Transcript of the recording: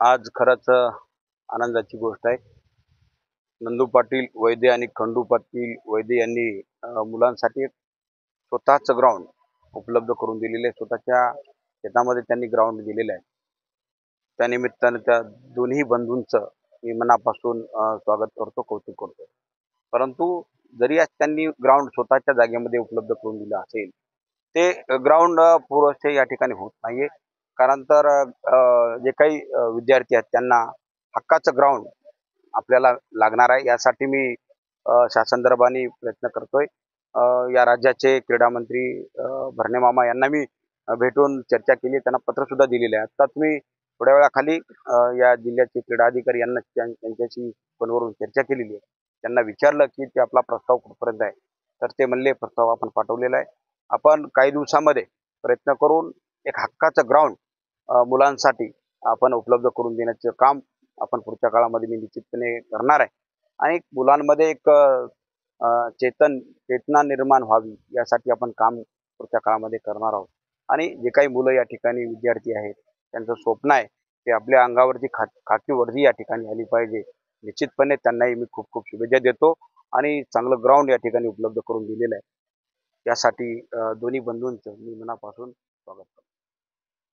आज खरंच आनंदाची गोष्ट आहे. नंदू पाटील वैद्य आणि खंडू पाटील वैद्य यांनी मुलांसाठी एक स्वतःचं ग्राउंड उपलब्ध करून दिलेले आहे. स्वतःच्या शेतामध्ये त्यांनी ग्राउंड दिलेलं आहे. त्यानिमित्तानं त्या दोन्ही बंधूंचं मी मनापासून स्वागत करतो, कौतुक करतो. परंतु जरी आज त्यांनी ग्राउंड स्वतःच्या जागेमध्ये उपलब्ध करून दिलं असेल, ते ग्राउंड पुरेसे या ठिकाणी होत नाहीये. कारण तर जे काही विद्यार्थी आहेत त्यांना हक्काचं ग्राउंड आपल्याला लागणार आहे. यासाठी मी शासन दरबारी प्रयत्न करतोय. या राज्याचे क्रीडा मंत्री भरणे मामा यांना मी भेटून चर्चा केली. त्यांना पत्र सुद्धा दिलेलं आहे. आत्ताच मी थोड्या वेळाखाली या जिल्ह्याचे क्रीडा अधिकारी यांना त्यांच्याशी फोनवरून चर्चा केलेली आहे. त्यांना विचारलं की ते आपला प्रस्ताव कुठपर्यंत आहे. तर ते म्हणले प्रस्ताव आपण पाठवलेला आहे. आपण काही दिवसामध्ये प्रयत्न करून एक हक्काचं ग्राउंड मुलांसाठी आपण उपलब्ध करून देण्याचं काम आपण पुढच्या काळामध्ये मी निश्चितपणे करणार आहे. आणि मुलांमध्ये एक चेतना निर्माण व्हावी यासाठी आपण काम पुढच्या काळामध्ये करणार आहोत. आणि जे काही मुलं या ठिकाणी विद्यार्थी आहेत त्यांचं स्वप्न आहे की आपल्या अंगावरची खाकी वर्दी या ठिकाणी आली पाहिजे. निश्चितपणे त्यांनाही मी खूप खूप शुभेच्छा देतो आणि चांगलं ग्राउंड या ठिकाणी उपलब्ध करून दिलेलं आहे. त्यासाठी दोन्ही बंधूंचं मी मनापासून स्वागत करतो.